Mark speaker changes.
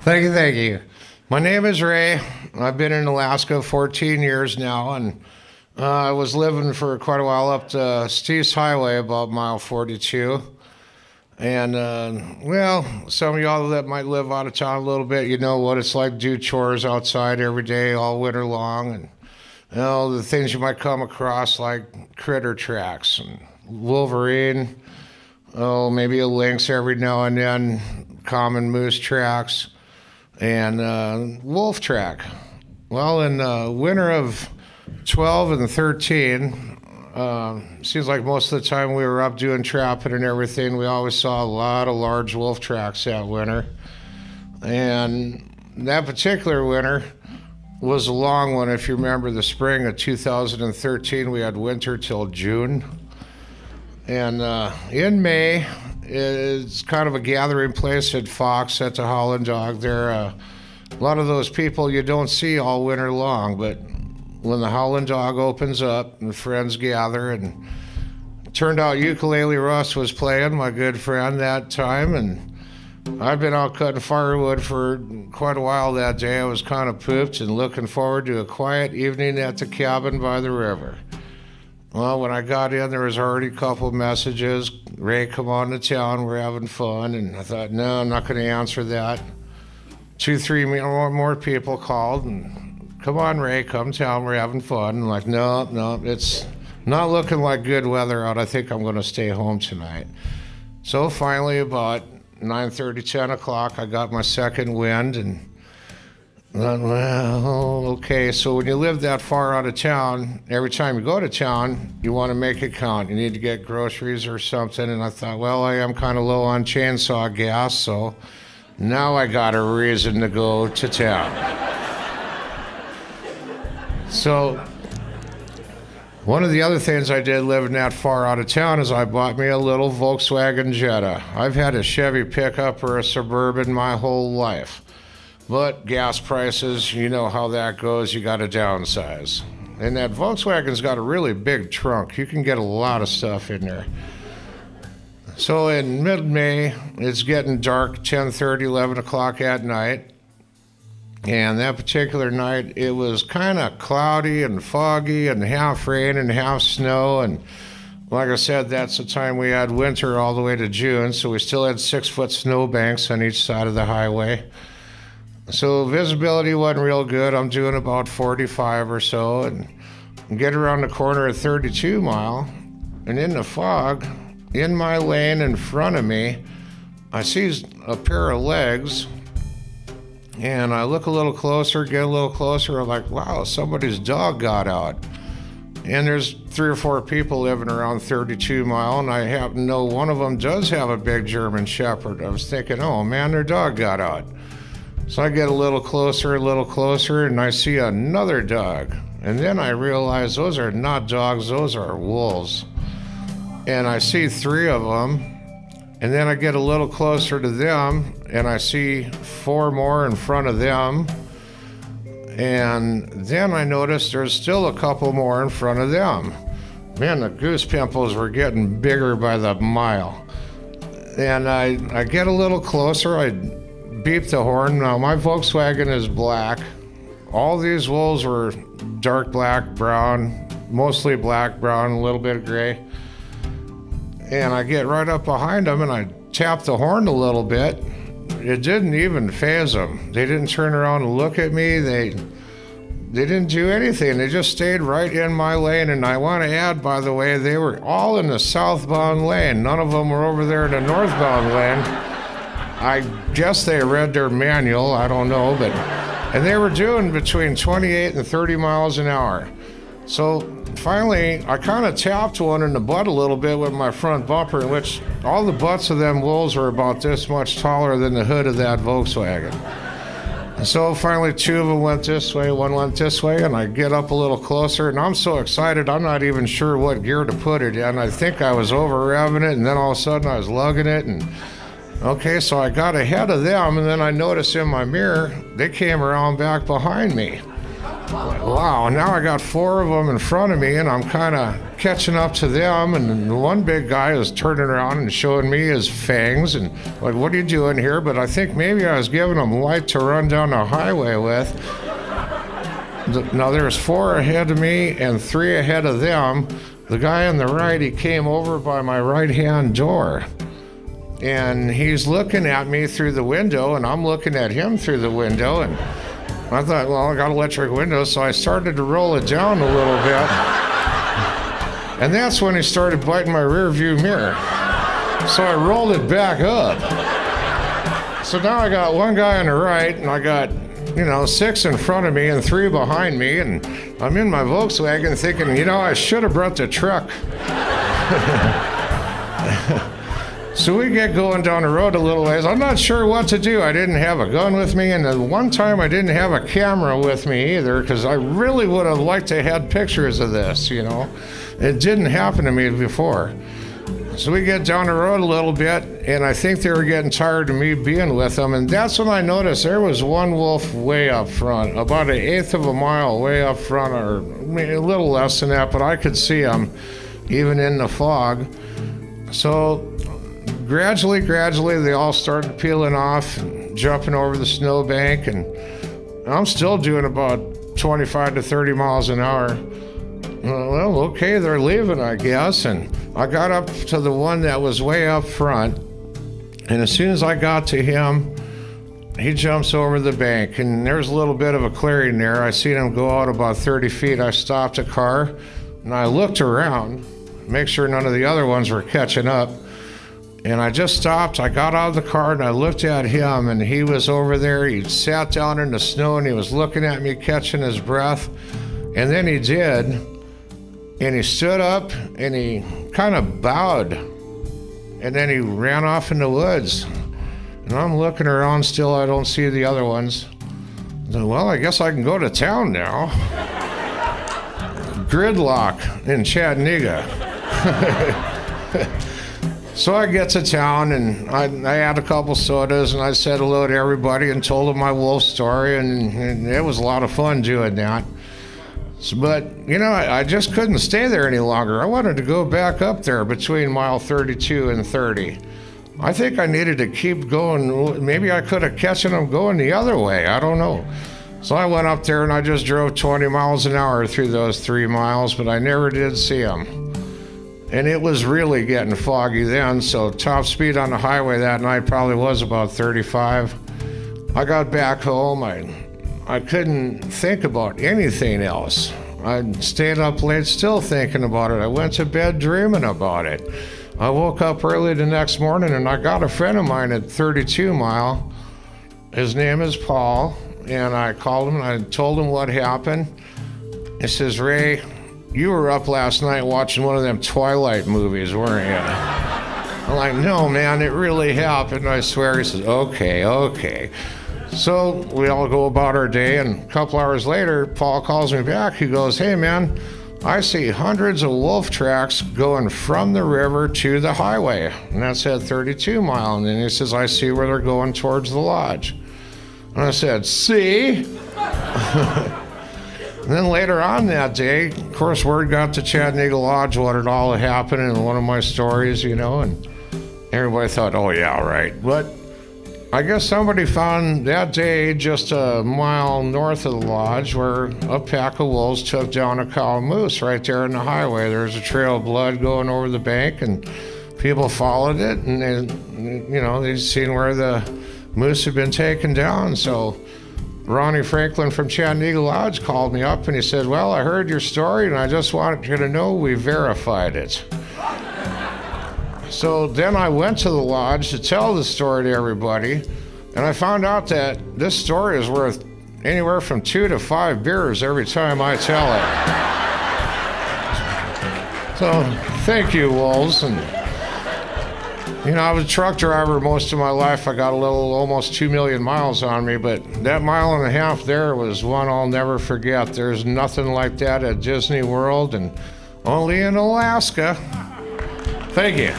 Speaker 1: Thank you. My name is Ray. I've been in Alaska 14 years now, and I was living for quite a while up the Steese Highway, about mile 42. And, well, some of y'all that might live out of town a little bit, you know what it's like to do chores outside every day, all winter long. And, you know, the things you might come across, like critter tracks and wolverine, oh, maybe a lynx every now and then, common moose tracks, and wolf track. Well, in the winter of 12 and 13, seems like most of the time we were up doing trapping and everything, we always saw a lot of large wolf tracks that winter. And that particular winter was a long one. If you remember the spring of 2013, we had winter till June. And in May, it's kind of a gathering place at Fox at the Holland Dog. There are a lot of those people you don't see all winter long, but when the Holland Dog opens up and friends gather, and it turned out Ukulele Russ was playing, my good friend, that time, and I've been out cutting firewood for quite a while that day. I was kind of pooped and looking forward to a quiet evening at the cabin by the river. Well, when I got in, there was already a couple of messages. Ray, come on to town, we're having fun. And I thought, no, I'm not going to answer that. 2-3 more people called, and come on, Ray, come town, we're having fun. I'm like, no, it's not looking like good weather out. I think I'm going to stay home tonight. So finally, about 9:30, 10 o'clock, I got my second wind, and well, okay, so when you live that far out of town, every time you go to town, you want to make it count. You need to get groceries or something, and I thought, well, I am kind of low on chainsaw gas, so now I got a reason to go to town. So one of the other things I did living that far out of town is I bought me a little Volkswagen Jetta. I've had a Chevy pickup or a Suburban my whole life. But gas prices, you know how that goes, you got to downsize. And that Volkswagen's got a really big trunk. You can get a lot of stuff in there. So in mid-May, it's getting dark, 10:30, 11 o'clock at night. And that particular night, it was kind of cloudy and foggy and half rain and half snow. And like I said, that's the time we had winter all the way to June, so we still had 6-foot snow banks on each side of the highway. So visibility wasn't real good. I'm doing about 45 or so, and get around the corner at 32 mile, and in the fog, in my lane in front of me, I see a pair of legs, and I look a little closer, get a little closer. I'm like, wow, somebody's dog got out. And there's 3 or 4 people living around 32 mile, and I happen to know one of them does have a big German Shepherd. I was thinking, oh man, their dog got out. So I get a little closer, and I see another dog. And then I realize those are not dogs, those are wolves. And I see 3 of them, and then I get a little closer to them, and I see 4 more in front of them. And then I notice there's still a couple more in front of them. Man, the goose pimples were getting bigger by the mile. And I get a little closer, I beep the horn. Now my Volkswagen is black. All these wolves were dark black, brown, mostly black, brown, a little bit of gray. And I get right up behind them and I tap the horn a little bit. It didn't even faze them. They didn't turn around and look at me. They didn't do anything. They just stayed right in my lane. And I want to add, by the way, they were all in the southbound lane. None of them were over there in the northbound lane. I guess they read their manual, I don't know, and they were doing between 28 and 30 miles an hour. So finally, I kind of tapped one in the butt a little bit with my front bumper, in which all the butts of them wolves were about this much taller than the hood of that Volkswagen. And so finally 2 of them went this way, 1 went this way, and I get up a little closer, and I'm so excited, I'm not even sure what gear to put it in. I think I was over revving it, and then all of a sudden I was lugging it, and okay, so I got ahead of them, and then I noticed in my mirror, they came around back behind me. Wow, now I got 4 of them in front of me, and I'm kind of catching up to them, and the one big guy is turning around and showing me his fangs, and like, what are you doing here? But I think maybe I was giving him light to run down the highway with. Now there's 4 ahead of me and 3 ahead of them. The guy on the right, he came over by my right-hand door, and he's looking at me through the window, and I'm looking at him through the window, and I thought, well, I got electric windows, so I started to roll it down a little bit. And that's when he started biting my rear view mirror. So I rolled it back up. So now I got 1 guy on the right, and I got, 6 in front of me and 3 behind me, and I'm in my Volkswagen thinking, I should have brought the truck. So we get going down the road a little ways. I'm not sure what to do. I didn't have a gun with me, and the one time I didn't have a camera with me either, because I really would have liked to have had pictures of this, It didn't happen to me before. So we get down the road a little bit, and I think they were getting tired of me being with them, and that's when I noticed there was one wolf way up front, about 1/8 of a mile way up front, or maybe a little less than that, but I could see him even in the fog. So gradually, they all started peeling off and jumping over the snowbank, and I'm still doing about 25 to 30 miles an hour. Well, okay, they're leaving, I guess, and I got up to the one that was way up front, and as soon as I got to him, he jumps over the bank, and there's a little bit of a clearing there. I seen him go out about 30 feet. I stopped the car, and I looked around, make sure none of the other ones were catching up. And I just stopped, I got out of the car, and I looked at him, and he was over there. He sat down in the snow, and he was looking at me, catching his breath. And then he did, and he stood up, and he kind of bowed. And then he ran off in the woods. And I'm looking around still, I don't see the other ones. I said, well, I guess I can go to town now. Gridlock in Chattanooga. So I get to town, and I had a couple sodas, and I said hello to everybody and told them my wolf story, and it was a lot of fun doing that. So, but, I just couldn't stay there any longer. I wanted to go back up there between mile 32 and 30. I think I needed to keep going. Maybe I could have catching them going the other way. I don't know. So I went up there, and I just drove 20 miles an hour through those 3 miles, but I never did see them. And it was really getting foggy then, so top speed on the highway that night probably was about 35. I got back home. I couldn't think about anything else. I stayed up late still thinking about it. I went to bed dreaming about it. I woke up early the next morning, and I got a friend of mine at 32 Mile. His name is Paul, and I called him, and I told him what happened. He says, Ray, you were up last night watching one of them Twilight movies, weren't you? I'm like, no, man, it really happened, I swear. He says, okay. So we all go about our day, and a couple hours later, Paul calls me back. He goes, hey, man, I see hundreds of wolf tracks going from the river to the highway, and that's at 32 Mile. And then he says, I see where they're going towards the lodge. And I said, see? And then later on that day, of course, word got to Chattanooga Lodge what had all happened in one of my stories, and everybody thought, oh, yeah, right. But I guess somebody found that day just a mile north of the lodge where a pack of wolves took down a cow and moose right there on the highway. There was a trail of blood going over the bank, and people followed it, and they'd seen where the moose had been taken down. So Ronnie Franklin from Chattanooga Lodge called me up, and he said, well, I heard your story, and I just wanted you to know we verified it. So then I went to the lodge to tell the story to everybody, and I found out that this story is worth anywhere from 2 to 5 beers every time I tell it. So thank you, wolves. And I was a truck driver most of my life. I got almost 2 million miles on me, but that 1.5 miles there was one I'll never forget. There's nothing like that at Disney World, and only in Alaska. Thank you.